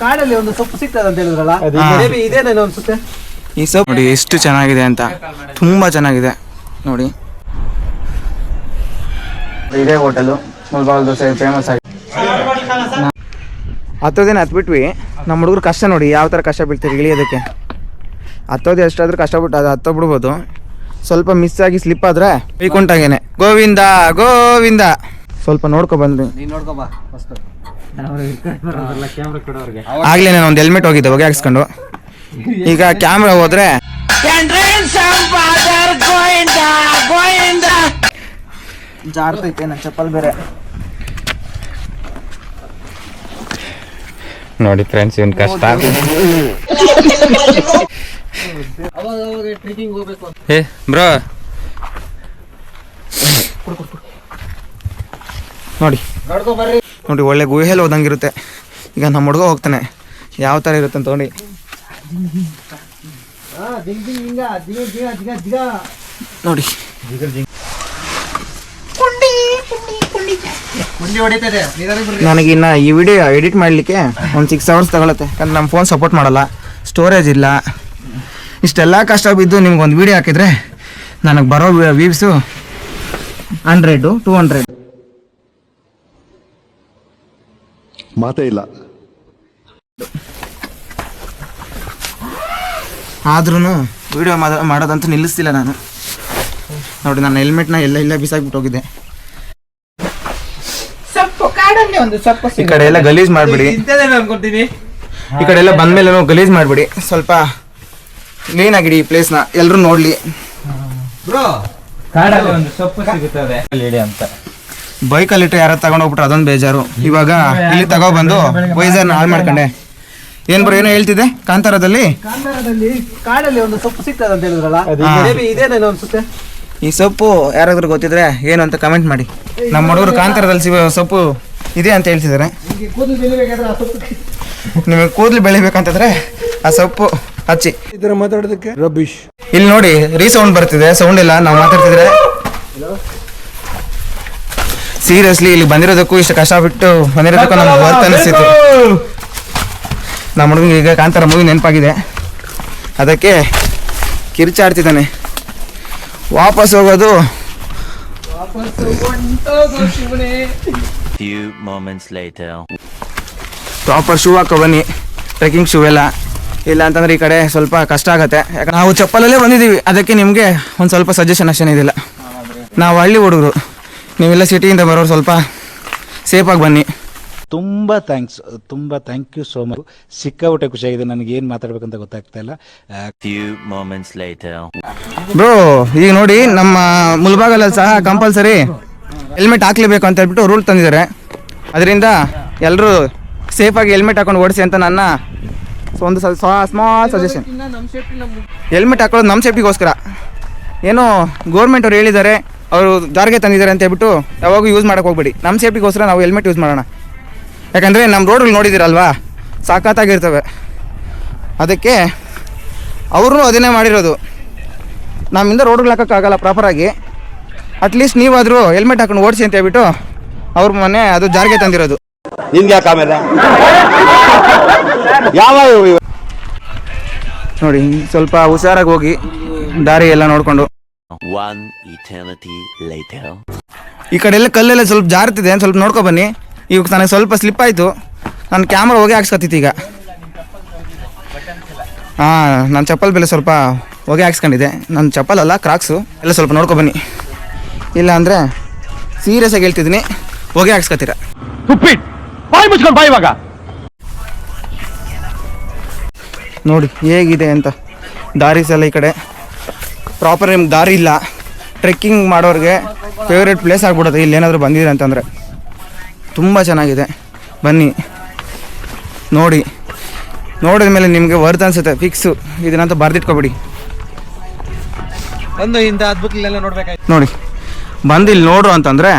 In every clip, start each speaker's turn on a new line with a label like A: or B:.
A: ಕಾಡಲ್ಲಿ ಒಂದು ಸೊಪ್ಪು ಸಿಗ್ತದೆ ಅಂತ ಹೇಳಿದ್ರಲ್ಲ, ಇದೇನೇನು ಅನ್ಸುತ್ತೆ?
B: ಈ ಸೊಪ್ಪು ನೋಡಿ ಎಷ್ಟು ಚೆನ್ನಾಗಿದೆ ಅಂತ, ತುಂಬಾ ಚೆನ್ನಾಗಿದೆ ನೋಡಿ. ಇದೇ ಹೋಟೆಲು ಮುಲ್ಬಾಲ್ ದೋಸೆ ಫೇಮಸ್ ಆಗಿದೆ. 10 ದಿನ ಹತ್ಬಿಟ್ವಿ. ನಮ್ಮ ಹುಡುಗರು ಕಷ್ಟ ನೋಡಿ ಯಾವ ಥರ ಕಷ್ಟ ಬೀಳ್ತಾರೆ ಇಳಿಯೋದಕ್ಕೆ. ಹತ್ತೋದು ಎಷ್ಟಾದ್ರೂ ಕಷ್ಟಪಟ್ಟು ಅದು ಹತ್ತೋಗ್ಬಿಡ್ಬೋದು. ಸ್ವಲ್ಪ ಮಿಸ್ ಆಗಿ ಸ್ಲಿಪ್ ಆದರೆ ಬೈಕೊಂಟಾಗೇನೆ ಗೋವಿಂದ ಗೋವಿಂದ. ಸ್ವಲ್ಪ ನೋಡ್ಕೊ ಬಂದ್ರಿ. ಆಗ್ಲೇ ನಾನು ಒಂದು ಹೆಲ್ಮೆಟ್ ಹೋಗಿದ್ದೆ ಹೊಗೆ ಹಾಕ್ಸ್ಕೊಂಡು. ಈಗ ಕ್ಯಾಮ್ರಾ ಹೋದ್ರೆ ಜಾರ್ತೈತೆ ನನ್ನ ಚಪ್ಪಲ್ ಬೇರೆ ನೋಡಿ ಫ್ರೆಂಡ್ಸ್. ಇವನ್ ಕಷ್ಟ ಹೇ ಬ್ರೋ ನೋಡಿ ನೋಡಿ ಒಳ್ಳೆ ಗುಹೆಯಲ್ಲಿ ಹೋದಂಗಿರುತ್ತೆ. ಈಗ ನಮ್ಮ ಹುಡುಗ ಹೋಗ್ತಾನೆ ಯಾವ ಥರ ಇರುತ್ತೆ ಅಂತ ನೋಡಿ. ನೋಡಿ ನನಗಿನ್ನ ಈ ವಿಡಿಯೋ ಎಡಿಟ್ ಮಾಡಲಿಕ್ಕೆ ಒಂದು 6 hours ತಗೊಳುತ್ತೆ. ಯಾಕಂದ್ರೆ ನಮ್ಮ ಫೋನ್ ಸಪೋರ್ಟ್ ಮಾಡಲ್ಲ, ಸ್ಟೋರೇಜ್ ಇಲ್ಲ. ಇಷ್ಟೆಲ್ಲ ಕಷ್ಟ ಬಿದ್ದು ನಿಮ್ಗೊಂದು ವಿಡಿಯೋ ಹಾಕಿದರೆ ನನಗೆ ಬರೋ ವ್ಯೂವ್ಸು 100 200
C: ಮಾತೇ ಇಲ್ಲ.
B: ಆದ್ರೂ ವಿಡಿಯೋ ಮಾಡೋದಂತೂ ನಿಲ್ಲಿಸ್ತಿಲ್ಲ ನಾನು. ನೋಡಿ ನನ್ನ ಹೆಲ್ಮೆಟ್ನ ಎಲ್ಲ ಬಿಸಾಕ್ಬಿಟ್ಟು ಹೋಗಿದ್ದೆ. ಈ ಕಡೆ ಎಲ್ಲ ಗಲೀಜ್ ಮಾಡ್ಬಿಡಿ. ಈ ಕಡೆ ಎಲ್ಲ ಬಂದ್ಮೇಲೆ ಗಲೀಜ್ ಮಾಡ್ಬಿಡಿ. ಸ್ವಲ್ಪ ಕ್ಲೀನ್ ಆಗಿಡಿ ಈ ಪ್ಲೇಸ್ನ, ಎಲ್ಲರೂ ನೋಡ್ಲಿ. ಬೈಕಲ್ಲಿ ಇಟ್ಟು ಯಾರು ತಗೊಂಡೋಗ್ಬಿಟ್ರೆ ಅದೊಂದು ಬೇಜಾರು. ಇವಾಗ ಇಲ್ಲಿ ತಗೊಬಂದು ವೈಸರ್ನ ಹಾಳು ಮಾಡ್ಕೊಂಡೆ. ಏನ್ ಬ್ರೋ ಏನೋ ಹೇಳ್ತಿದ್ದೆ? ಕಾಂತಾರದಲ್ಲಿ
A: ಕಾಡಲ್ಲಿ ಒಂದು ಸೊಪ್ಪು ಸಿಗ್ತದೆ ಅಂತ ಹೇಳಿದ್ರಲ್ಲ, ಇದೇನೇನು ಅನ್ಸುತ್ತೆ?
B: ಈ ಸೊಪ್ಪು ಯಾರಾದ್ರೂ ಗೊತ್ತಿದ್ರೆ ಏನು ಅಂತ ಕಮೆಂಟ್ ಮಾಡಿ. ನಮ್ಮ ಹುಡುಗರು ಕಾಂತಾರದಲ್ಲಿ ಸಿಗೋ ಸೊಪ್ಪು ಇದೆ ಅಂತ ಹೇಳ್ತಿದ್ದಾರೆ. ನಿಮಗೆ ಕೂದಲು ಬೆಳಿಬೇಕಂತಂದ್ರೆ ಆ ಸೊಪ್ಪು ಹಚ್ಚಿ.
C: ಮಾತಾಡೋದಕ್ಕೆ ರಬೀಶ್
B: ಇಲ್ಲಿ ನೋಡಿ ರೀಸೌಂಡ್ ಬರ್ತಿದೆ, ಸೌಂಡ್ ಇಲ್ಲ ನಾವು ಮಾತಾಡ್ತಿದ್ರೆ. ಸೀರಿಯಸ್ಲಿ ಇಲ್ಲಿ ಬಂದಿರೋದಕ್ಕೂ ಇಷ್ಟು ಕಷ್ಟಪಟ್ಟು ಬಂದಿರೋದಕ್ಕೂ ನಮ್ಗೆ ವರ್ತ್ ಅನಿಸ್ತಿತ್ತು. ನಮ್ಮ ಹುಡುಗ ಈಗ ಕಾಂತಾರ ಮೂವಿ ನೆನಪಾಗಿದೆ, ಅದಕ್ಕೆ ಕಿರ್ಚಾಡ್ತಿದ್ದಾನೆ. ವಾಪಸ್ ಹೋಗೋದು ಪ್ರಾಪರ್ ಶೂ ಹಾಕೋ ಬನ್ನಿ, ಟ್ರೆಕ್ಕಿಂಗ್ ಶೂ ಎಲ್ಲ. ಇಲ್ಲ ಅಂತಂದ್ರೆ ಈ ಕಡೆ ಸ್ವಲ್ಪ ಕಷ್ಟ ಆಗುತ್ತೆ. ಯಾಕಂದ್ರೆ ನಾವು ಚಪ್ಪಲಲ್ಲೇ ಬಂದಿದ್ದೀವಿ, ಅದಕ್ಕೆ ನಿಮಗೆ ಒಂದು ಸ್ವಲ್ಪ ಸಜೆಷನ್ ಅಷ್ಟೇ ಇದಿಲ್ಲ. ನಾವು ಹಳ್ಳಿ ಹುಡುಗರು, ನೀವೆಲ್ಲ ಸಿಟಿಯಿಂದ ಬರೋರು ಸ್ವಲ್ಪ ಸೇಫಾಗಿ ಬನ್ನಿ.
D: ತುಂಬ ಥ್ಯಾಂಕ್ ಯು ಸೋ ಮಚ್. ಸಿಕ್ಕಾಬಿಟ್ಟೆ ಖುಷಿಯಾಗಿದೆ. ನನಗೆ ಏನು ಮಾತಾಡ್ಬೇಕಂತ ಗೊತ್ತಾಗ್ತಾ ಇಲ್ಲ.
B: ಬ್ರೋ ಈಗ ನೋಡಿ ನಮ್ಮ ಮುಲ್ಬಾಗಲಲ್ಲಿ ಸಹ ಕಂಪಲ್ಸರಿ ಹೆಲ್ಮೆಟ್ ಹಾಕ್ಲೇಬೇಕು ಅಂತ ಹೇಳ್ಬಿಟ್ಟು ರೂಲ್ ತಂದಿದ್ದಾರೆ. ಅದರಿಂದ ಎಲ್ಲರೂ ಸೇಫಾಗಿ ಹೆಲ್ಮೆಟ್ ಹಾಕೊಂಡು ಓಡಿಸಿ ಅಂತ ನನ್ನ ಒಂದು ಸ್ಮಾಲ್ ಸಜೆಷನ್. ಹೆಲ್ಮೆಟ್ ಹಾಕೊಳ್ಳೋದು ನಮ್ಮ ಸೇಫ್ಟಿಗೋಸ್ಕರ. ಏನೋ ಗೌರ್ಮೆಂಟ್ ಅವ್ರು ಹೇಳಿದ್ದಾರೆ, ಅವರು ಜಾರಿಗೆ ತಂದಿದ್ದಾರೆ ಅಂತ ಹೇಳ್ಬಿಟ್ಟು ಯಾವಾಗೂ ಯೂಸ್ ಮಾಡೋಕೆ ಹೋಗ್ಬೇಡಿ. ನಮ್ಮ ಸೇಫ್ಟಿಗೋಸ್ಕರ ನಾವು ಹೆಲ್ಮೆಟ್ ಯೂಸ್ ಮಾಡೋಣ. ಯಾಕಂದರೆ ನಮ್ಮ ರೋಡ್ಗಳು ನೋಡಿದ್ದೀರಲ್ವಾ, ಸಾಕಾಗಿರ್ತವೆ. ಅದಕ್ಕೆ ಅವರು ಅದನ್ನೇ ಮಾಡಿರೋದು. ನಮ್ಮಿಂದ ರೋಡ್ಗಳು ಹಾಕೋಕ್ಕಾಗಲ್ಲ ಪ್ರಾಪರಾಗಿ. ಅಟ್ಲೀಸ್ಟ್ ನೀವಾದರೂ ಹೆಲ್ಮೆಟ್ ಹಾಕೊಂಡು ಓಡಿಸಿ ಅಂತ ಹೇಳ್ಬಿಟ್ಟು ಅವ್ರ ಮೊನ್ನೆ ಅದು ಜಾರಿಗೆ ತಂದಿರೋದು.
C: ನಿನ್ಗೆ ಯಾಕೆ ಆಮೇಲೆ ಯಾವ
B: ನೋಡಿ ಸ್ವಲ್ಪ ಹುಷಾರಾಗಿ ಹೋಗಿ, ದಾರಿ ಎಲ್ಲ ನೋಡಿಕೊಂಡು. ಈ ಕಡೆ ಎಲ್ಲ ಕಲ್ಲೆಲ್ಲ ಸ್ವಲ್ಪ ಜಾರ್ತಿದೆ, ಸ್ವಲ್ಪ ನೋಡ್ಕೊ ಬನ್ನಿ. ಇವಾಗ ನನಗೆ ಸ್ವಲ್ಪ ಸ್ಲಿಪ್ ಆಯಿತು, ನನ್ನ ಕ್ಯಾಮ್ರಾ ಹೋಗಿ ಹಾಕ್ಸ್ಕೊತಿತ್ತು ಈಗ. ನನ್ನ ಚಪ್ಪಲ್ ಬೆಲೆ ಸ್ವಲ್ಪ ಹೊಗೆ ಹಾಕ್ಸ್ಕೊಂಡಿದ್ದೆ. ನನ್ನ ಚಪ್ಪಲ್ ಅಲ್ಲ, ಕ್ರಾಕ್ಸು. ಎಲ್ಲ ಸ್ವಲ್ಪ ನೋಡ್ಕೊ ಬನ್ನಿ, ಇಲ್ಲ ಅಂದರೆ ಸೀರಿಯಸ್ ಆಗಿ ಹೇಳ್ತಿದ್ದೀನಿ, ಹೊಗೆ ಹಾಕ್ಸ್ಕೊತೀರ. ನೋಡಿ ಹೇಗಿದೆ ಅಂತ ದಾರಿ ಸಲ. ಈ ಕಡೆ ಪ್ರಾಪರ್ ನಿಮ್ಗೆ ದಾರಿ ಇಲ್ಲ. ಟ್ರೆಕ್ಕಿಂಗ್ ಮಾಡೋರಿಗೆ ಫೇವ್ರೇಟ್ ಪ್ಲೇಸ್ ಆಗ್ಬಿಡುತ್ತೆ ಇಲ್ಲಿ ಏನಾದರೂ ಬಂದಿದೆ ಅಂತಂದರೆ. ತುಂಬ ಚೆನ್ನಾಗಿದೆ, ಬನ್ನಿ ನೋಡಿ. ನೋಡಿದ ಮೇಲೆ ನಿಮಗೆ ವರ್ತ್ ಅನ್ಸುತ್ತೆ ಫಿಕ್ಸು. ಇದನ್ನಂತ ಬರ್ದಿಟ್ಕೊಬಿಡಿ.
A: ಇಂಥ ಅದ್ಭುತ ನೋಡ್ಬೇಕಾಯ್ತು
B: ನೋಡಿ, ಬಂದು ಇಲ್ಲಿ ನೋಡ್ರು ಅಂತಂದರೆ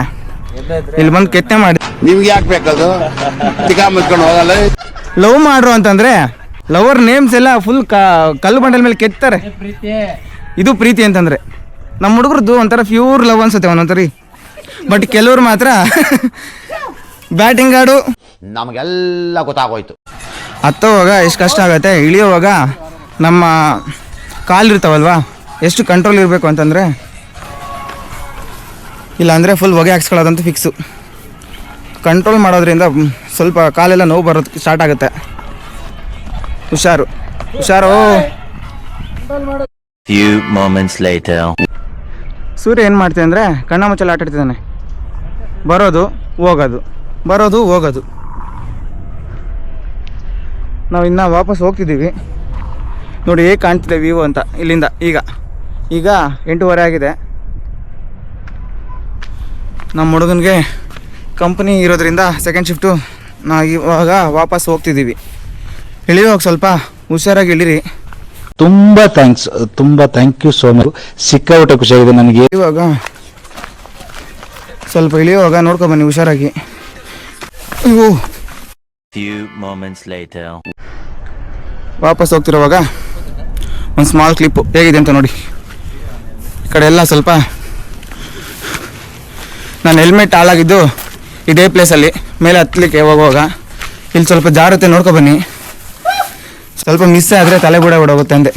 B: ಇಲ್ಲಿ ಬಂದು ಕೆತ್ತನೆ ಮಾಡಿ.
C: ನಿಮ್ಗೆ ಯಾಕೆ ಬೇಕದು? ಮುಚ್ಕೊಂಡು ಹೋಗಲ್ಲ.
B: ಲವ್ ಮಾಡ್ರು ಅಂತಂದರೆ ಲವರ್ ನೇಮ್ಸ್ ಎಲ್ಲ ಫುಲ್ ಕಲ್ಲು ಬಂಡಲ್ ಮೇಲೆ ಕೆತ್ತಾರೆ. ಇದು ಪ್ರೀತಿ ಅಂತಂದರೆ. ನಮ್ಮ ಹುಡುಗರದ್ದು ಒಂಥರ ಪ್ಯೂರ್ ಲವ್ ಅನ್ಸುತ್ತೆ ಒಂದೊಂದ್ಸರಿ. ಬಟ್ ಕೆಲವ್ರು ಮಾತ್ರ ಬ್ಯಾಟಿಂಗ್ ಆಡು.
C: ನಮಗೆಲ್ಲ ಗೊತ್ತಾಗೋಯ್ತು.
B: ಹತ್ತೋವಾಗ ಎಷ್ಟು ಕಷ್ಟ ಆಗುತ್ತೆ, ಇಳಿಯೋವಾಗ ನಮ್ಮ ಕಾಲಿರ್ತಾವಲ್ವಾ ಎಷ್ಟು ಕಂಟ್ರೋಲ್ ಇರಬೇಕು ಅಂತಂದರೆ, ಇಲ್ಲಾಂದರೆ ಫುಲ್ ಹೊಗೆ ಹಾಕ್ಸ್ಕೊಳ್ಳೋದಂತೂ ಫಿಕ್ಸು. ಕಂಟ್ರೋಲ್ ಮಾಡೋದ್ರಿಂದ ಸ್ವಲ್ಪ ಕಾಲೆಲ್ಲ ನೋವು ಬರೋದಕ್ಕೆ ಸ್ಟಾರ್ಟ್ ಆಗುತ್ತೆ. ಹುಷಾರು ಹುಷಾರು.
E: Few moments later.
B: ಸೂರ್ಯ ಏನು ಮಾಡ್ತೀನಿ ಅಂದರೆ ಕಣ್ಣ ಮುಚ್ಚಲ್ಲಿ ಆಟ ಆಡ್ತಿದ್ದಾನೆ. ಬರೋದು ಹೋಗೋದು, ಬರೋದು ಹೋಗೋದು. ನಾವು ಇನ್ನೂ ವಾಪಸ್ ಹೋಗ್ತಿದ್ದೀವಿ. ನೋಡಿ ಹೇಗೆ ಕಾಣ್ತಿದೆ ವ್ಯೂ ಅಂತ ಇಲ್ಲಿಂದ. ಈಗ 8:30 ಆಗಿದೆ. ನಮ್ಮ ಹುಡುಗನಿಗೆ ಕಂಪ್ನಿ ಇರೋದ್ರಿಂದ ಸೆಕೆಂಡ್ ಶಿಫ್ಟು ನಾವು ಇವಾಗ ವಾಪಸ್ ಹೋಗ್ತಿದ್ದೀವಿ. ಇಳಿಯೋವಾಗ ಸ್ವಲ್ಪ ಹುಷಾರಾಗಿ ಇಳಿರಿ.
D: ತುಂಬ ಥ್ಯಾಂಕ್ ಯು ಸೋ ಮಚ್. ಸಿಕ್ಕಾಪಟ್ಟೆ ಖುಷಿಯಾಗಿದೆ ನನಗೆ.
B: ಇವಾಗ ಸ್ವಲ್ಪ ಇಳಿಯುವಾಗ ನೋಡ್ಕೊಬನ್ನಿ ಹುಷಾರಾಗಿ. ಇವು
E: Few moments later.
B: ವಾಪಸ್ ಹೋಗ್ತಿರೋವಾಗ ಒಂದು ಸ್ಮಾಲ್ ಕ್ಲಿಪ್ಪು ಹೇಗಿದೆ ಅಂತ ನೋಡಿ. ಈ ಕಡೆ ಎಲ್ಲ ಸ್ವಲ್ಪ ನಾನು ಹೆಲ್ಮೆಟ್ ಹಾಳಾಗಿದ್ದು ಇದೇ ಪ್ಲೇಸಲ್ಲಿ ಮೇಲೆ ಹತ್ತಲಿಕ್ಕೆ ಹೋಗುವಾಗ ಇಲ್ಲಿ ಸ್ವಲ್ಪ ಜಾರುತ್ತೆ, ನೋಡ್ಕೊಬನ್ನಿ. ಸ್ವಲ್ಪ ಮಿಸ್ ಆದರೆ ತಲೆ ಬಿಡೋಗುತ್ತೆ ಅಂದೆ.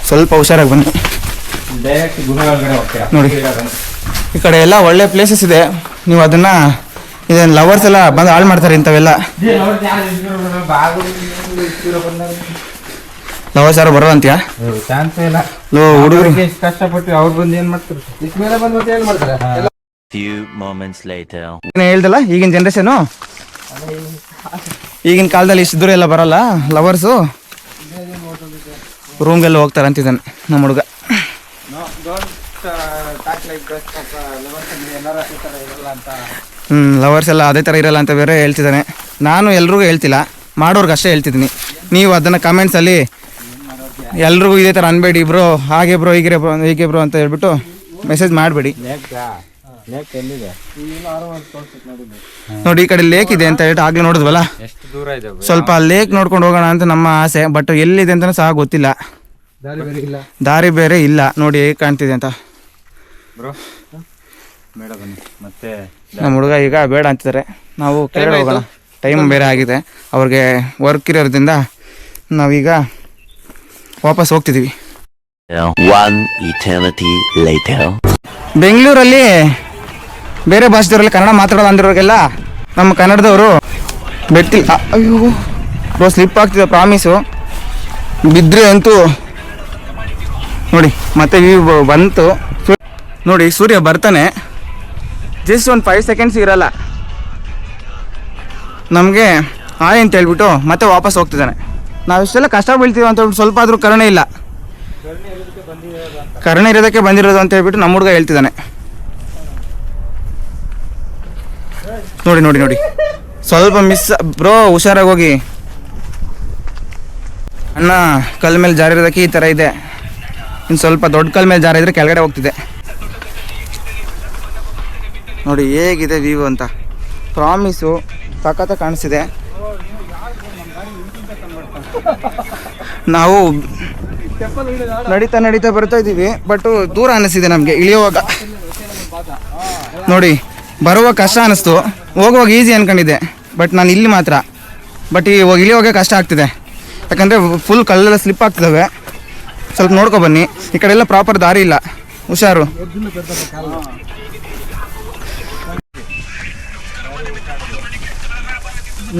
B: ಸ್ವಲ್ಪ ಹುಷಾರಾಗಿ ಬನ್ನಿ. ನೋಡಿ ಈ ಕಡೆ ಎಲ್ಲ ಒಳ್ಳೆ ಪ್ಲೇಸಸ್ ಇದೆ. ನೀವು ಅದನ್ನು ಇದೇನು ಲವರ್ಸ್ ಎಲ್ಲ ಬಂದು ಹಾಳು ಮಾಡ್ತಾರೆ ಇಂಥವೆಲ್ಲ. ಲವರ್ಸ್ ಯಾರು ಬರೋ ಅಂತೀಯಾ? ಲೋ ಹುಡುಗರು
A: ಕಷ್ಟಪಟ್ಟು ಅವ್ರು ಬಂದು ಏನು ಮಾಡ್ತಾರೆ, ಇಷ್ಟ ಮೇಲೆ ಬಂದು ಮತ್ತೆ ಏನು ಮಾಡ್ತಾರೆ?
E: Few moments later.
B: ಹೇಳ್ದಲ್ಲ ಈಗಿನ ಜನ್ರೇಷನು, ಈಗಿನ ಕಾಲದಲ್ಲಿ ಇಷ್ಟು ದೂರ ಎಲ್ಲ ಬರಲ್ಲ ಲವರ್ಸು, ರೂಮ್ಗೆಲ್ಲ ಹೋಗ್ತಾರೆ ಅಂತಿದ್ದಾನೆ ನಮ್ಮ ಹುಡುಗ. ಲವರ್ಸ್ ಎಲ್ಲ ಅದೇ ಥರ ಇರಲ್ಲ ಅಂತ ಬೇರೆ ಹೇಳ್ತಿದ್ದಾನೆ. ನಾನು ಎಲ್ರಿಗೂ ಹೇಳ್ತಿಲ್ಲ, ಮಾಡೋರ್ಗೆ ಅಷ್ಟೇ ಹೇಳ್ತಿದ್ದೀನಿ. ನೀವು ಅದನ್ನು ಕಮೆಂಟ್ಸಲ್ಲಿ ಎಲ್ರಿಗೂ ಇದೇ ಥರ ಅನ್ಬೇಡಿ ಬ್ರೋ, ಹಾಗೆ ಬ್ರೋ ಹೀಗೆ ಬ್ರೋ ಅಂತ ಹೇಳ್ಬಿಟ್ಟು ಮೆಸೇಜ್ ಮಾಡಬೇಡಿ. ನೋಡಿ ಈ ಕಡೆ ಲೇಕ್ ಇದೆ ಅಂತ ಹೇಳ್ಬಿಟ್ಟು ಆಗ್ಲೇ ನೋಡಿದ್ವಲ್ಲ, ಸ್ವಲ್ಪ ಲೇಕ್ ನೋಡ್ಕೊಂಡು ಹೋಗೋಣ ಅಂತ ನಮ್ಮ ಆಸೆ. ಬಟ್ ಎಲ್ಲಿದೆ ಅಂತ ಸಹ ಗೊತ್ತಿಲ್ಲ, ದಾರಿ ಬೇರೆ ಇಲ್ಲ. ನೋಡಿ ಹೇಗೆ ಕಾಣ್ತಿದೆ ಅಂತ. ನಮ್ಮ ಹುಡುಗ ಈಗ ಬೇಡ ಅಂತಿದ್ದಾರೆ, ನಾವು ಕೆಳಗಡೆ ಹೋಗೋಣ, ಟೈಮ್ ಬೇರೆ ಆಗಿದೆ. ಅವ್ರಿಗೆ ವರ್ಕ್ ಇರೋದ್ರಿಂದ ನಾವೀಗ ವಾಪಸ್ ಹೋಗ್ತಿದ್ದೀವಿ.
E: One eternity later.
B: ಬೆಂಗಳೂರಲ್ಲಿ ಬೇರೆ ಭಾಷೆದವರೆಲ್ಲ ಕನ್ನಡ ಮಾತಾಡೋದು ಅಂದಿರೋರಿಗೆಲ್ಲ ನಮ್ಮ ಕನ್ನಡದವರು ಬೆಟ್ಟಿಲ್ಲ. ಅಯ್ಯೋ ಬ್ರೋ ಸ್ಲಿಪ್ ಆಗ್ತಿದೆ ಪ್ರಾಮಿಸು, ಬಿದ್ದರೆ ಅಂತೂ ನೋಡಿ. ಮತ್ತೆ ವ್ಯೂ ಬಂತು ನೋಡಿ, ಸೂರ್ಯ ಬರ್ತಾನೆ, ಜಸ್ಟ್ ಒಂದು 5 ಸೆಕೆಂಡ್ಸ್ ಇರಲ್ಲ, ನಮಗೆ ಹಾಯ್ ಅಂತ ಹೇಳ್ಬಿಟ್ಟು ಮತ್ತೆ ವಾಪಸ್ ಹೋಗ್ತಿದ್ದಾನೆ. ನಾವು ಇಷ್ಟೆಲ್ಲ ಕಷ್ಟ ಬೀಳ್ತೀವಿ ಅಂತ ಹೇಳ್ಬಿಟ್ಟು ಸ್ವಲ್ಪ ಆದರೂ ಕರುಣೆ ಇಲ್ಲ. ಕರುಣೆ ಇರೋದಕ್ಕೆ ಬಂದಿರೋದು ಅಂತ ಹೇಳ್ಬಿಟ್ಟು ನಮ್ಮ ಹುಡುಗ ಹೇಳ್ತಿದ್ದಾನೆ. ನೋಡಿ ನೋಡಿ ನೋಡಿ, ಸ್ವಲ್ಪ ಮಿಸ್ ಬ್ರೋ, ಹುಷಾರಾಗಿ ಹೋಗಿ. ಅಣ್ಣ ಕಲ್ ಮೇಲೆ ಜಾರಿರೋದಕ್ಕೆ ಈ ಥರ ಇದೆ, ಇನ್ನು ಸ್ವಲ್ಪ ದೊಡ್ಡ ಕಲ್ ಮೇಲೆ ಜಾರಿದ್ರೆ ಕೆಳಗಡೆ ಹೋಗ್ತಿದೆ. ನೋಡಿ ಹೇಗಿದೆ ವ್ಯೂ ಅಂತ, ಪ್ರಾಮಿಸು ಸಖತ್ತ ಕಾಣಿಸ್ತಿದೆ. ನಾವು ನಡೀತಾ ಬರ್ತಾ ಇದ್ದೀವಿ, ಬಟ್ ದೂರ ಅನ್ನಿಸ್ತಿದೆ ನಮಗೆ ಇಳಿಯುವಾಗ. ನೋಡಿ ಬರುವಾಗ ಕಷ್ಟ ಅನ್ನಿಸ್ತು, ಹೋಗುವಾಗ ಈಸಿ ಅನ್ಕೊಂಡಿದ್ದೆ, ಬಟ್ ನಾನು ಇಲ್ಲಿ ಮಾತ್ರ. ಬಟ್ ಇಳಿಯುವಾಗ ಕಷ್ಟ ಆಗ್ತಿದೆ, ಯಾಕಂದರೆ ಫುಲ್ ಕಲ್ಲೆಲ್ಲ ಸ್ಲಿಪ್ ಆಗ್ತಿದ್ದಾವೆ. ಸ್ವಲ್ಪ ನೋಡ್ಕೊ ಬನ್ನಿ, ಈ ಕಡೆ ಎಲ್ಲ ಪ್ರಾಪರ್ ದಾರಿ ಇಲ್ಲ, ಹುಷಾರು.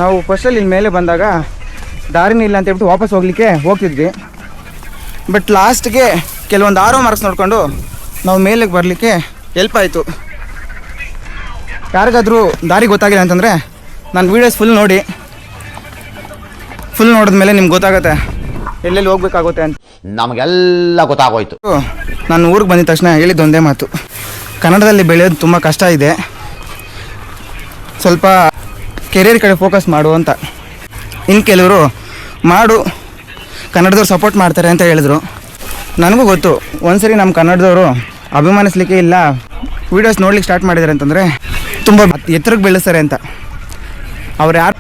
B: ನಾವು ಫಸ್ಟಲ್ಲಿ ಇಲ್ಲಿ ಮೇಲೆ ಬಂದಾಗ ದಾರಿನೇ ಇಲ್ಲ ಅಂತ ಹೇಳ್ಬಿಟ್ಟು ವಾಪಸ್ ಹೋಗ್ತಿದ್ವಿ. ಬಟ್ ಲಾಸ್ಟ್ಗೆ ಕೆಲವೊಂದು ಆರೋ ಮಾರ್ಕ್ಸ್ ನೋಡಿಕೊಂಡು ನಾವು ಮೇಲೆಗೆ ಬರಲಿಕ್ಕೆ ಹೆಲ್ಪ್ ಆಯಿತು. ಯಾರಿಗಾದರೂ ದಾರಿ ಗೊತ್ತಾಗಿಲ್ಲ ಅಂತಂದರೆ ನಾನು ವೀಡಿಯೋಸ್ ಫುಲ್ ನೋಡಿದ್ಮೇಲೆ ನಿಮ್ಗೆ ಗೊತ್ತಾಗುತ್ತೆ ಎಲ್ಲೆಲ್ಲಿ ಹೋಗ್ಬೇಕಾಗುತ್ತೆ ಅಂತ.
C: ನಮಗೆಲ್ಲ ಗೊತ್ತಾಗೋಯ್ತು.
B: ನಾನು ಊರಿಗೆ ಬಂದಿದ ತಕ್ಷಣ ಹೇಳಿದ್ದು ಒಂದೇ ಮಾತು, ಕನ್ನಡದಲ್ಲಿ ಬೆಳೆಯೋದು ತುಂಬ ಕಷ್ಟ ಇದೆ, ಸ್ವಲ್ಪ ಕೆರಿಯರ್ ಕಡೆ ಫೋಕಸ್ ಮಾಡು ಅಂತ. ಇನ್ನು ಕೆಲವರು ಮಾಡು, ಕನ್ನಡದವ್ರು ಸಪೋರ್ಟ್ ಮಾಡ್ತಾರೆ ಅಂತ ಹೇಳಿದ್ರು. ನನಗೂ ಗೊತ್ತು, ಒಂದ್ಸರಿ ನಮ್ಮ ಕನ್ನಡದವರು ಅಭಿಮಾನಿಸ್ಲಿಕ್ಕೆ ಇಲ್ಲ, ವೀಡಿಯೋಸ್ ನೋಡ್ಲಿಕ್ಕೆ ಸ್ಟಾರ್ಟ್ ಮಾಡಿದ್ದಾರೆ ಅಂತಂದರೆ ತುಂಬ ಎತ್ತರಕ್ಕೆ ಬೆಳೆಸ್ತಾರೆ ಅಂತ. ಅವ್ರು ಯಾರು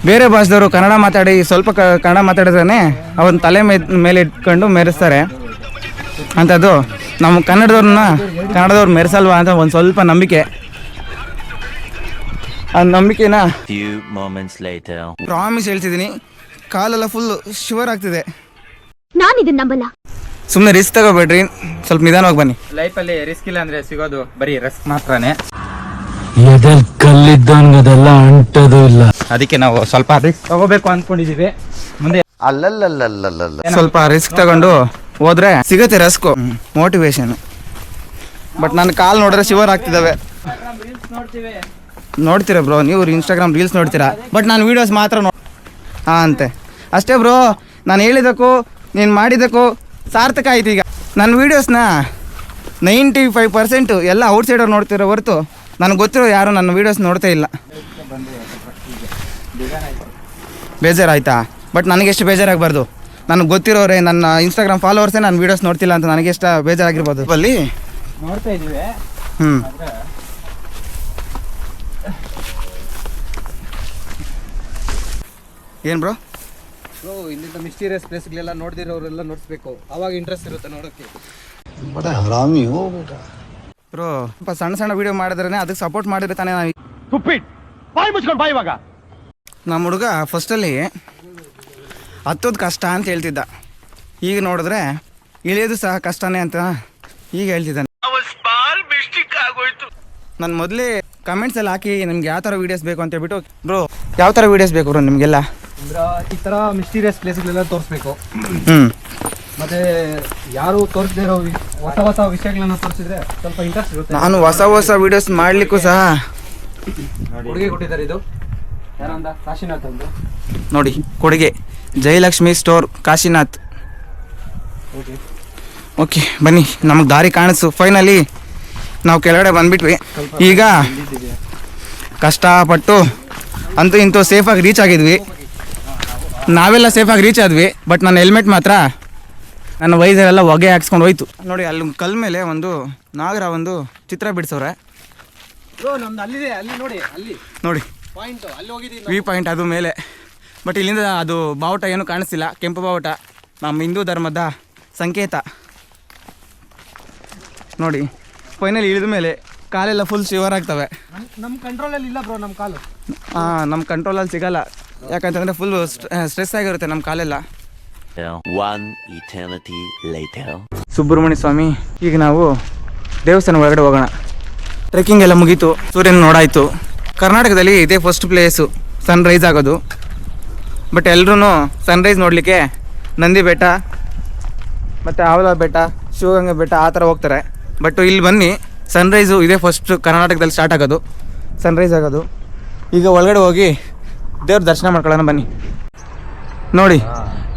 B: ಬೇರೆ ಭಾಷೆದವರು ಕನ್ನಡ ಮಾತಾಡಿ ಸ್ವಲ್ಪ ಕನ್ನಡ ಮಾತಾಡಿದ್ರೆ ಅವನ ತಲೆ ಮೇಲೆ ಇಟ್ಕೊಂಡು ಮೆರೆಸ್ತಾರೆ ಅಂಥದ್ದು ನಮ್ಮ ಕನ್ನಡದವ್ರು ಮೆರೆಸಲ್ವಾ ಅಂತ ಒಂದು ಸ್ವಲ್ಪ ನಂಬಿಕೆ. ಆ ನಂಬಿಕೆನ
E: Few moments later.
B: ಪ್ರಾಮಿಸ್ ಹೇಳ್ತಿದ್ದೀನಿ, ಕಾಲೆಲ್ಲ ಫುಲ್ ಶಿವರ್ ಆಗ್ತಿದೆ.
F: ನಾನು ಇದನ್ನ ನಂಬಲ್ಲ.
B: ಸುಮ್ಮನೆ ರಿಸ್ಕ್ ತಗೋಬೇಡ್ರಿ, ಸ್ವಲ್ಪ ನಿಧಾನವಾಗಿ ಬನ್ನಿ.
G: ಲೈಫಲ್ಲಿ ರಿಸ್ಕ್ ಇಲ್ಲ ಅಂದ್ರೆ ಸಿಗೋದು ಬರೀ ರಿಸ್ಕ್ ಮಾತ್ರನೇ.
H: ಎದಲ್ ಕಲ್ಲಿದ್ದಂಗದೆಲ್ಲ ಅಂಟೋದು ಇಲ್ಲ.
G: ಅದಕ್ಕೆ ನಾವು ಸ್ವಲ್ಪ ರಿಸ್ಕ್ ತಗೋಬೇಕು ಅನ್ಕೊಂಡಿದೀವಿ. ಮುಂದೆ
B: ಸ್ವಲ್ಪ ರಿಸ್ಕ್ ತಗೊಂಡು ಹೋದ್ರೆ ಸಿಗತ್ತೆ ರಸ್ಕು, ಮೋಟಿವೇಶನ್. ಬಟ್ ನನ್ನ ಕಾಲು ನೋಡಿದ್ರೆ ಶಿವರ್ ಆಗ್ತಿದ್ದಾವೆ. ನೋಡ್ತೀರಾ ಬ್ರೋ ನೀವು ಇನ್ಸ್ಟಾಗ್ರಾಮ್ ರೀಲ್ಸ್ ನೋಡ್ತೀರಾ, ಬಟ್ ನಾನು ವೀಡಿಯೋಸ್ ಮಾತ್ರ ಅಂತೆ ಅಷ್ಟೇ ಬ್ರೋ. ನಾನು ಹೇಳಿದ್ದಕ್ಕೂ ನೀನು ಮಾಡಿದ್ದಕ್ಕೂ ಸಾರ್ಥಕ ಆಯ್ತು. ಈಗ ನನ್ನ ವೀಡಿಯೋಸ್ನ 95% ಎಲ್ಲ ಔಟ್ಸೈಡರ್ ನೋಡ್ತಿರೋ ಹೊರತು ನನಗೆ ಗೊತ್ತಿರೋ ಯಾರು ನನ್ನ ವೀಡಿಯೋಸ್ ನೋಡ್ತಾ ಇಲ್ಲ. ಬೇಜಾರಾಯ್ತಾ? ಬಟ್ ನನಗೆಷ್ಟು ಬೇಜಾರಾಗಬಾರ್ದು, ನನಗೆ ಗೊತ್ತಿರೋರೆ ನನ್ನ ಇನ್ಸ್ಟಾಗ್ರಾಮ್ ಫಾಲೋವರ್ಸೇ ನನ್ನ ವೀಡಿಯೋಸ್ ನೋಡ್ತಿಲ್ಲ ಅಂತ ನನಗೆಷ್ಟು ಬೇಜಾರಾಗಿರ್ಬೋದು. ಅಲ್ಲಿ
G: ನೋಡ್ತಾ ಇದೀವಿ.
B: ಏನು ಬ್ರೋ?
A: ಇಲ್ಲಿಂದ ಮಿಸ್ಟೀರಿಯಸ್ ಪ್ಲೇಸ್ಗಳೆಲ್ಲ ನೋಡ್ದಿರೋರೆಲ್ಲ ನೋಡಿಸ್ಬೇಕು, ಅವಾಗ ಇಂಟ್ರೆಸ್ಟ್ ಇರುತ್ತೆ ನೋಡೋಕ್ಕೆ.
B: ಬ್ರೋ ಸ್ವಲ್ಪ ಸಣ್ಣ ಸಣ್ಣ ವೀಡಿಯೋ ಮಾಡಿದ್ರೆ ಅದಕ್ಕೆ ಸಪೋರ್ಟ್ ಮಾಡಿದ್ರೆ ತಾನೇ ನಾವು. ನಮ್ಮ ಹುಡುಗ ಫಸ್ಟಲ್ಲಿ ಹತ್ತೋದು ಕಷ್ಟ ಅಂತ ಹೇಳ್ತಿದ್ದ, ಈಗ ನೋಡಿದ್ರೆ ಇಳಿಯೋದು ಸಹ ಕಷ್ಟನೇ ಅಂತ ಈಗ ಹೇಳ್ತಿದ್ದಾನೆ. ನಾನು ಮೊದಲೇ ಕಮೆಂಟ್ಸ್ ಎಲ್ಲ ಹಾಕಿ ನಿಮ್ಗೆ ಯಾವ ಥರ ವೀಡಿಯೋಸ್ ಬೇಕು ಅಂತ ಹೇಳ್ಬಿಟ್ಟು, ಬ್ರೋ ಯಾವ ಥರ ವೀಡಿಯೋಸ್ ಬೇಕು ಬ್ರೋ ನಿಮಗೆಲ್ಲ?
A: ಈ ಥರ ಮಿಸ್ಟೀರಿಯಸ್ ಪ್ಲೇಸ್ಗಳೆಲ್ಲ ತೋರಿಸ್ಬೇಕು. ಮತ್ತೆ ಯಾರು ತೋರಿಸದೇ ಇರೋ ಹೊಸ ಹೊಸ ವಿಷಯಗಳನ್ನ ತೋರಿಸಿದ್ರೆ ಸ್ವಲ್ಪ ಇಂಟ್ರೆಸ್ಟ್ ಇರುತ್ತೆ.
B: ನಾನು ಹೊಸ ವೀಡಿಯೋಸ್ ಮಾಡಲಿಕ್ಕೂ ಸಹ
A: ಹುಡುಗಿ ಕೊಟ್ಟಿದ್ದಾರೆ. ಇದು ಯಾರಂದ? ಕಾಶಿನಾಥ್ ಅಂತ
B: ನೋಡಿ ಕೊಡುಗೆ, ಜಯಲಕ್ಷ್ಮಿ ಸ್ಟೋರ್ ಕಾಶಿನಾಥ್. ಓಕೆ ಬನ್ನಿ, ನಮಗೆ ದಾರಿ ಕಾಣಿಸು. ಫೈನಲಿ ನಾವು ಕೆಳಗಡೆ ಬಂದ್ಬಿಟ್ವಿ. ಈಗ ಕಷ್ಟಪಟ್ಟು ಅಂತೂ ಇಂತೂ ಸೇಫಾಗಿ ರೀಚ್ ಆಗಿದ್ವಿ. ನಾವೆಲ್ಲ ಸೇಫಾಗಿ ರೀಚ್ ಆದ್ವಿ, ಬಟ್ ನನ್ನ ಹೆಲ್ಮೆಟ್ ಮಾತ್ರ ನನ್ನ ವೈಸರೆಲ್ಲ ಹೊಗೆ ಹಾಕ್ಸ್ಕೊಂಡು ಹೋಯ್ತು. ನೋಡಿ ಅಲ್ಲಿ ಕಲ್ ಮೇಲೆ ಒಂದು ನಾಗರ ಒಂದು ಚಿತ್ರ ಬಿಡಿಸವ್ರೆ.
A: ನಮ್ದು ಅಲ್ಲಿದೆ, ಅಲ್ಲಿ ನೋಡಿ, ಅಲ್ಲಿ
B: ನೋಡಿ
A: ಪಾಯಿಂಟ್, ಅಲ್ಲಿ ಹೋಗಿದ್ದೀವಿ.
B: ವ್ಯೂ ಪಾಯಿಂಟ್ ಅದು ಮೇಲೆ. ಬಟ್ ಇಲ್ಲಿಂದ ಅದು ಬಾವುಟ ಏನೂ ಕಾಣಿಸ್ತಿಲ್ಲ, ಕೆಂಪು ಬಾವುಟ, ನಮ್ಮ ಹಿಂದೂ ಧರ್ಮದ ಸಂಕೇತ. ನೋಡಿ ಫೈನಲ್ ಇಳಿದ ಮೇಲೆ ಕಾಲೆಲ್ಲ ಫುಲ್ ಶಿವರ್ ಆಗ್ತವೆ.
A: ನಮ್ಮ ಕಂಟ್ರೋಲಲ್ಲಿ ಇಲ್ಲ ಬ್ರೋ ನಮ್ಮ ಕಾಲು.
B: ನಮ್ಮ ಕಂಟ್ರೋಲಲ್ಲಿ ಸಿಗಲ್ಲ, ಯಾಕಂತಂದರೆ ಫುಲ್ ಸ್ಟ್ರೆಸ್ ಆಗಿರುತ್ತೆ ನಮ್ಮ ಕಾಲೆಲ್ಲ.
E: One eternity later.
B: ಸುಬ್ರಹ್ಮಣ್ಯ ಸ್ವಾಮಿ, ಈಗ ನಾವು ದೇವಸ್ಥಾನ ಒಳಗಡೆ ಹೋಗೋಣ. ಟ್ರೆಕ್ಕಿಂಗ್ ಎಲ್ಲ ಮುಗೀತು, ಸೂರ್ಯನ ನೋಡಾಯಿತು. ಕರ್ನಾಟಕದಲ್ಲಿ ಇದೇ ಫಸ್ಟ್ ಪ್ಲೇಸು ಸನ್ರೈಸ್ ಆಗೋದು. ಬಟ್ ಎಲ್ಲರೂ ಸನ್ರೈಸ್ ನೋಡಲಿಕ್ಕೆ ನಂದಿ ಬೆಟ್ಟ ಮತ್ತು ಆವಲ ಬೆಟ್ಟ, ಶಿವಗಂಗೆ ಬೆಟ್ಟ ಆ ಥರ ಹೋಗ್ತಾರೆ. ಬಟ್ ಇಲ್ಲಿ ಬನ್ನಿ, ಸನ್ರೈಸು ಇದೇ ಫಸ್ಟ್ ಕರ್ನಾಟಕದಲ್ಲಿ ಸ್ಟಾರ್ಟ್ ಆಗೋದು, ಸನ್ರೈಸ್ ಆಗೋದು. ಈಗ ಒಳಗಡೆ ಹೋಗಿ ದೇವ್ರ ದರ್ಶನ ಮಾಡ್ಕೊಳ್ಳೋಣ ಬನ್ನಿ. ನೋಡಿ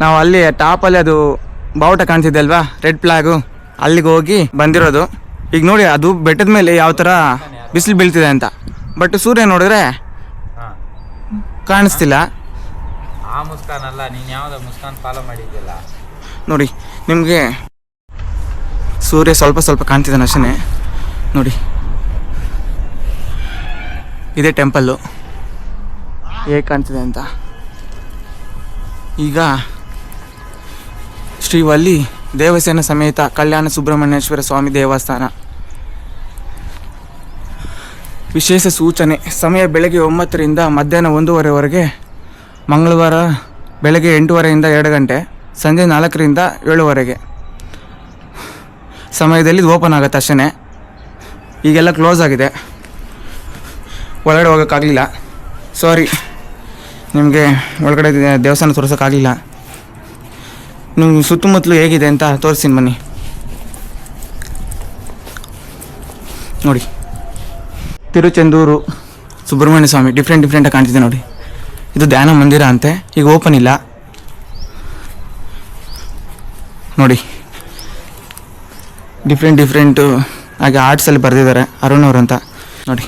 B: ನಾವು ಅಲ್ಲಿ ಟಾಪಲ್ಲಿ ಅದು ಬಾವುಟ ಕಾಣಿಸಿದೆ ಅಲ್ವಾ, ರೆಡ್ ಫ್ಲಾಗು, ಅಲ್ಲಿಗೆ ಹೋಗಿ ಬಂದಿರೋದು. ಈಗ ನೋಡಿ ಅದು ಬೆಟ್ಟದ ಮೇಲೆ ಯಾವ ಥರ ಬಿಸಿಲು ಬೀಳ್ತಿದೆ ಅಂತ. ಬಟ್ ಸೂರ್ಯ ನೋಡಿದ್ರೆ ಕಾಣಿಸ್ತಿಲ್ಲ.
G: ಆ ಮುಸ್ಕಾನ್ ಅಲ್ಲ, ನೀನು ಯಾವ್ದು ಮುಸ್ಕಾನ್ ಫಾಲೋ ಮಾಡಿದ್ಯಲ್ಲ
B: ನೋಡಿ, ನಿಮಗೆ ಸೂರ್ಯ ಸ್ವಲ್ಪ ಸ್ವಲ್ಪ ಕಾಣ್ತಿದ್ದಾನೆ ಅಷ್ಟೇ. ನೋಡಿ ಇದೇ ಟೆಂಪಲ್ಲು ಹೇಗೆ ಕಾಣ್ತಿದೆ ಅಂತ. ಈಗ ಶ್ರೀ ವಲ್ಲಿ ದೇವಸೇನ ಸಮೇತ ಕಲ್ಯಾಣ ಸುಬ್ರಹ್ಮಣ್ಯೇಶ್ವರ ಸ್ವಾಮಿ ದೇವಸ್ಥಾನ. ವಿಶೇಷ ಸೂಚನೆ, ಸಮಯ ಬೆಳಗ್ಗೆ 9ರಿಂದ ಮಧ್ಯಾಹ್ನ 1:30ವರೆಗೆ, ಮಂಗಳವಾರ ಬೆಳಗ್ಗೆ 8:30ರಿಂದ 2 ಗಂಟೆ, ಸಂಜೆ 4ರಿಂದ 7:00ವರೆಗೆ ಸಮಯದಲ್ಲಿ ಇದು ಓಪನ್ ಆಗುತ್ತೆ ಅಷ್ಟೇ. ಈಗೆಲ್ಲ ಕ್ಲೋಸ್ ಆಗಿದೆ, ಒಳಗಡೆ ಹೋಗೋಕ್ಕಾಗಲಿಲ್ಲ. ಸಾರಿ, ನಿಮಗೆ ಒಳಗಡೆ ದೇವಸ್ಥಾನ ತೋರ್ಸೋಕ್ಕಾಗಲಿಲ್ಲ. ನೀವು ಸುತ್ತಮುತ್ತಲು ಹೇಗಿದೆ ಅಂತ ತೋರಿಸ್ತೀನಿ ಬನ್ನಿ. ನೋಡಿ ತಿರುಚೆಂದೂರು ಸುಬ್ರಹ್ಮಣ್ಯ ಸ್ವಾಮಿ ಡಿಫ್ರೆಂಟಾಗಿ ಕಾಣ್ತಿದೆ ನೋಡಿ. ಇದು ಧ್ಯಾನ ಮಂದಿರ ಅಂತೆ, ಈಗ ಓಪನ್ ಇಲ್ಲ. ನೋಡಿ ಡಿಫ್ರೆಂಟು ಹಾಗೆ ಆರ್ಟ್ಸಲ್ಲಿ ಬರೆದಿದ್ದಾರೆ, ಅರುಣ್ ಅವರು ಅಂತ. ನೋಡಿ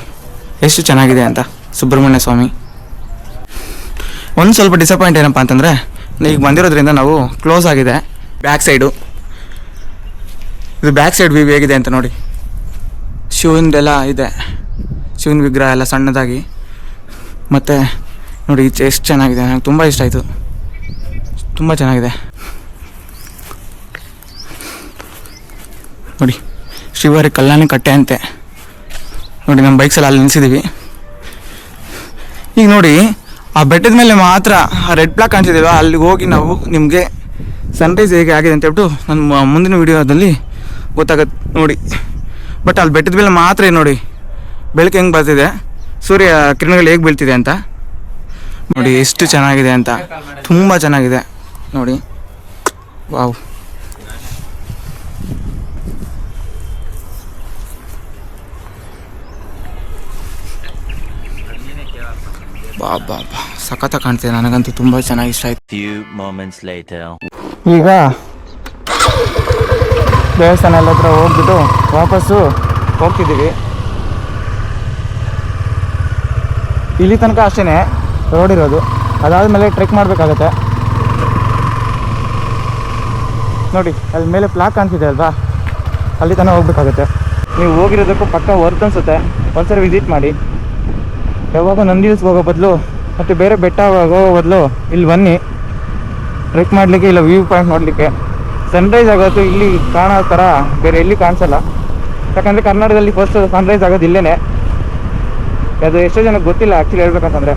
B: ಎಷ್ಟು ಚೆನ್ನಾಗಿದೆ ಅಂತ ಸುಬ್ರಹ್ಮಣ್ಯ ಸ್ವಾಮಿ. ಒಂದು ಸ್ವಲ್ಪ ಡಿಸಪಾಯಿಂಟ್ ಏನಪ್ಪ ಅಂತಂದರೆ, ಈಗ ಬಂದಿರೋದ್ರಿಂದ ನಾವು ಕ್ಲೋಸ್ ಆಗಿದೆ ಬ್ಯಾಕ್ ಸೈಡು. ಇದು ಬ್ಯಾಕ್ ಸೈಡ್ ವ್ಯೂ ಹೇಗಿದೆ ಅಂತ ನೋಡಿ. ಶಿವಂದೆಲ್ಲ ಇದೆ, ಶಿವನ ವಿಗ್ರಹ ಎಲ್ಲ ಸಣ್ಣದಾಗಿ. ಮತ್ತು ನೋಡಿ ಎಷ್ಟು ಚೆನ್ನಾಗಿದೆ, ನನಗೆ ತುಂಬ ಇಷ್ಟ ಆಯಿತು, ತುಂಬ ಚೆನ್ನಾಗಿದೆ ನೋಡಿ. ಶಿವರಿ ಕಲ್ಯಾಣಿ ಕಟ್ಟೆ ಅಂತೆ. ನೋಡಿ ನಮ್ಮ ಬೈಕ್ಸಲ್ಲಿ ಅಲ್ಲಿ ನಿಲ್ಸಿದ್ದೀವಿ. ಈಗ ನೋಡಿ ಆ ಬೆಟ್ಟದ ಮೇಲೆ ಮಾತ್ರ ಆ ರೆಡ್ ಬ್ಲಾಕ್ ಕಾಣಿಸಿದೆಯಲ್ವ, ಅಲ್ಲಿಗೆ ಹೋಗಿ ನಾವು ನಿಮಗೆ ಸನ್ರೈಸ್ ಹೇಗೆ ಆಗಿದೆ ಅಂತ ಹೇಳ್ಬಿಟ್ಟು ನನ್ನ ಮುಂದಿನ ವೀಡಿಯೋದಲ್ಲಿ ಗೊತ್ತಾಗತ್ತೆ ನೋಡಿ. ಬಟ್ ಅಲ್ಲಿ ಬೆಟ್ಟದ ಮೇಲೆ ಮಾತ್ರ ನೋಡಿ ಬೆಳಕು ಹೆಂಗೆ ಬರ್ತಿದೆ, ಸೂರ್ಯ ಕಿರಣಗಳು ಹೇಗೆ ಬೀಳ್ತಿದೆ ಅಂತ ನೋಡಿ. ಎಷ್ಟು ಚೆನ್ನಾಗಿದೆ ಅಂತ, ತುಂಬ ಚೆನ್ನಾಗಿದೆ ನೋಡಿ. ವಾವ್. ಬಾ ಬಾ ಬಾ ಸಖತ್ತ ಕಾಣ್ತಿದೆ, ನನಗಂತೂ ತುಂಬ ಚೆನ್ನಾಗಿ ಇಷ್ಟ ಆಯ್ತು.
E: Few moments later.
B: ಈಗ ದೇವಸ್ಥಾನ ಎಲ್ಲ ಹತ್ರ ಹೋಗ್ಬಿಟ್ಟು ವಾಪಸ್ಸು ಹೋಗ್ತಿದ್ದೀವಿ. ಇಲ್ಲಿ ತನಕ ಅಷ್ಟೇ ರೋಡ್ ಇರೋದು, ಅದಾದಮೇಲೆ ಟ್ರೆಕ್ ಮಾಡಬೇಕಾಗತ್ತೆ. ನೋಡಿ ಅಲ್ಲಿ ಮೇಲೆ ಪ್ಲಾಕ್ ಕಾಣಿಸಿದೆ ಅಲ್ವಾ, ಅಲ್ಲಿ ತನಕ ಹೋಗ್ಬೇಕಾಗತ್ತೆ. ನೀವು ಹೋಗಿರೋದಕ್ಕೂ ಪಕ್ಕ ವರ್ತ್ ಅನಿಸುತ್ತೆ, ಒಂದ್ಸರಿ ವಿಸಿಟ್ ಮಾಡಿ. ಯಾವಾಗ ನಂದಿ ಹಿಲ್ಸ್ಗೆ ಹೋಗೋ ಬದಲು ಮತ್ತು ಬೇರೆ ಬೆಟ್ಟ ಹೋಗೋ ಬದಲು ಇಲ್ಲಿ ಬನ್ನಿ ಟ್ರೆಕ್ ಮಾಡಲಿಕ್ಕೆ, ಇಲ್ಲ ವ್ಯೂ ಪಾಯಿಂಟ್ ನೋಡಲಿಕ್ಕೆ. ಸನ್ರೈಸ್ ಆಗೋದು ಇಲ್ಲಿ ಕಾಣೋ ಥರ ಬೇರೆ ಎಲ್ಲಿ ಕಾಣಿಸಲ್ಲ. ಯಾಕಂದರೆ ಕರ್ನಾಟಕದಲ್ಲಿ ಫಸ್ಟ್ ಸನ್ರೈಸ್ ಆಗೋದು ಇಲ್ಲೇ. ಅದು ಎಷ್ಟೋ ಜನಕ್ಕೆ ಗೊತ್ತಿಲ್ಲ ಆ್ಯಕ್ಚುಲಿ ಹೇಳ್ಬೇಕಂತಂದರೆ.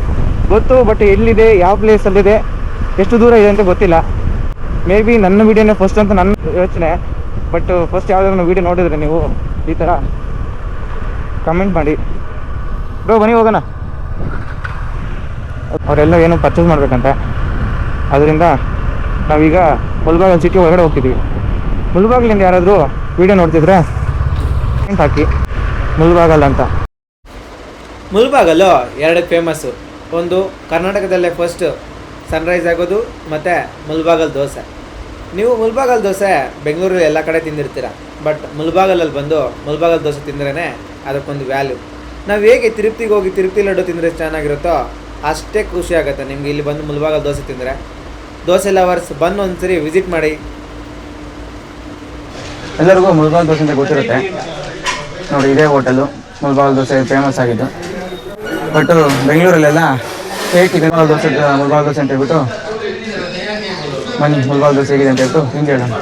B: ಗೊತ್ತು, ಬಟ್ ಎಲ್ಲಿದೆ, ಯಾವ ಪ್ಲೇಸಲ್ಲಿದೆ, ಎಷ್ಟು ದೂರ ಇದೆ ಅಂತ ಗೊತ್ತಿಲ್ಲ. ಮೇ ಬಿ ನನ್ನ ವೀಡಿಯೋನೇ ಫಸ್ಟ್ ಅಂತ ನನ್ನ ಯೋಚನೆ. ಬಟ್ ಫಸ್ಟ್ ಯಾವುದಾದ್ರು ವೀಡಿಯೋ ನೋಡಿದ್ರೆ ನೀವು ಈ ಥರ ಕಮೆಂಟ್ ಮಾಡಿ. ಬ್ರೋ ಬನ್ನಿ ಹೋಗೋಣ. ಅವರೆಲ್ಲ ಏನು ಪರ್ಚೇಸ್ ಮಾಡಬೇಕಂತೆ, ಅದರಿಂದ ನಾವೀಗ ಮುಲ್ಬಾಗಲ್ ಸಿಟಿ ಒಳಗಡೆ ಹೋಗ್ತಿದ್ದೀವಿ. ಮುಲ್ಬಾಗಲಿಂದ ಯಾರಾದರೂ ವೀಡಿಯೋ ನೋಡ್ತಿದ್ರೆ ಕಮೆಂಟ್ ಹಾಕಿ ಮುಲ್ಬಾಗಲ್ ಅಂತ.
A: ಮುಲ್ಬಾಗಲು ಎರಡಕ್ಕೆ ಫೇಮಸ್ಸು. ಒಂದು ಕರ್ನಾಟಕದಲ್ಲೇ ಫಸ್ಟ್ ಸನ್ರೈಸ್ ಆಗೋದು, ಮತ್ತು ಮುಲ್ಬಾಗಲ್ ದೋಸೆ. ನೀವು ಮುಲ್ಬಾಗಲ್ ದೋಸೆ ಬೆಂಗಳೂರಲ್ಲಿ ಎಲ್ಲ ಕಡೆ ತಿಂದಿರ್ತೀರ, ಬಟ್ ಮುಲ್ಬಾಗಲಲ್ಲಿ ಬಂದು ಮುಲ್ಬಾಗಲ್ ದೋಸೆ ತಿಂದ್ರೇ ಅದಕ್ಕೊಂದು ವ್ಯಾಲ್ಯೂ. ನಾವು ಹೇಗೆ ತಿರುಪ್ತಿಗೆ ಹೋಗಿ ತಿರುಪ್ತಿ ಲಡ್ಡು ತಿಂದರೆ ಚೆನ್ನಾಗಿರುತ್ತೋ ಅಷ್ಟೇ ಖುಷಿ ಆಗುತ್ತೆ ನಿಮಗೆ ಇಲ್ಲಿ ಬಂದು ಮುಲ್ಬಾಗಲ್ ದೋಸೆ ತಿಂದರೆ. ದೋಸೆ ಲವರ್ಸ್ ಬಂದು ಒಂದ್ಸರಿ ವಿಸಿಟ್ ಮಾಡಿ.
B: ಎಲ್ಲರಿಗೂ ಮುಲ್ಬಾಗಲ್ ದೋಸೆ ಅಂತ ಗೊತ್ತಿರುತ್ತೆ ನೋಡಿ, ಇದೇ ಹೋಟೆಲು ಮುಲ್ಬಾಗಲ್ ದೋಸೆ ಫೇಮಸ್ ಆಗಿದ್ದು. ಬಟ್ ಬೆಂಗಳೂರಲ್ಲೆಲ್ಲ ಫೇಕ್ ಇದೆ ಮುಲ್ಬಾಗಲ್ ದೋಸೆ ಅಂತ ಹೇಳ್ಬಿಟ್ಟು. ಬನ್ನಿ ಮುಲ್ಬಾಗಲ್ ದೋಸೆ ಹೇಗಿದೆ ಅಂತ ಹೇಳ್ಬಿಟ್ಟು ಹಿಂಗೆ ಹೇಳೋಣ.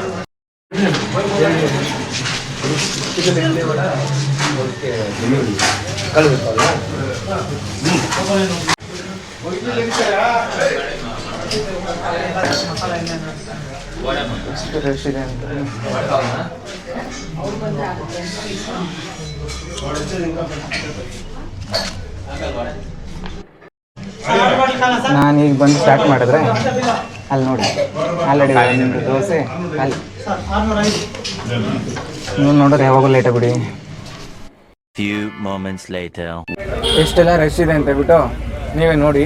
B: ನಾನು ಈಗ ಬಂದು ಸ್ಟಾರ್ಟ್ ಮಾಡಿದ್ರೆ ಅಲ್ಲಿ ನೋಡಿ ಆಲ್ರೆಡಿ ನಿಮ್ಮದು ದೋಸೆ ಅಲ್ಲಿ ನೀವು ನೋಡಿದ್ರೆ ಯಾವಾಗೂ ಲೇಟ್ ಆಗ್ಬಿಡಿ.
E: Few moments later.
B: ಎಷ್ಟೆಲ್ಲ ರಶ್ ಇದೆ ಅಂತ ಹೇಳ್ಬಿಟ್ಟು ನೀವೇ ನೋಡಿ.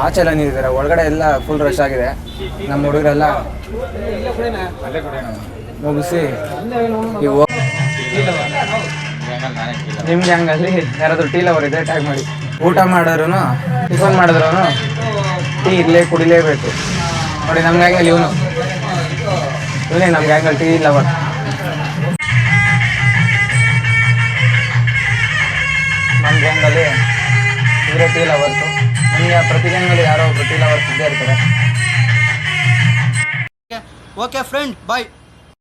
B: ಆಚೆ ಎಲ್ಲ ನೀರಿದ್ದಾರೆ, ಒಳಗಡೆ ಎಲ್ಲ ಫುಲ್ ರಶ್ ಆಗಿದೆ. ನಮ್ಮ ಹುಡುಗರೆಲ್ಲ ಮುಗಿಸಿ ಈಗ ನಿಮ್ಗೆ ಹಂಗಲ್ಲಿ ಯಾರಾದರೂ ಟೀ ಲವರ್ ಇದ್ದರೆ ಟ್ಯಾಗ್ ಮಾಡಿ. ಊಟ ಮಾಡಿದ್ರು ಟಿಫನ್ ಮಾಡಿದ್ರು ಟೀ ಇರಲೇ ಕುಡಿಲೇಬೇಕು ನೋಡಿ. ನಮ್ಮ ಗ್ಯಾಂಗಲ್ಲಿ ಇವನೇ ನಮ್ಮ ಗ್ಯಾಂಗಲ್ಲಿ ಟೀ ಲವರ್. ನಮ್ಮ ಗ್ಯಾಂಗಲ್ಲಿ ಇವರೇ ಟೀ ಲವರ್ಸು. ನಮಗೆ ಪ್ರತಿ ಗ್ಯಾಂಗಲ್ಲಿ ಯಾರೋ ಒಬ್ಬರು ಟೀ ಲವರ್ಸ್ ಇದ್ದೇ ಇರ್ತಾರೆ.
A: ಓಕೆ ಫ್ರೆಂಡ್, ಬಾಯ್.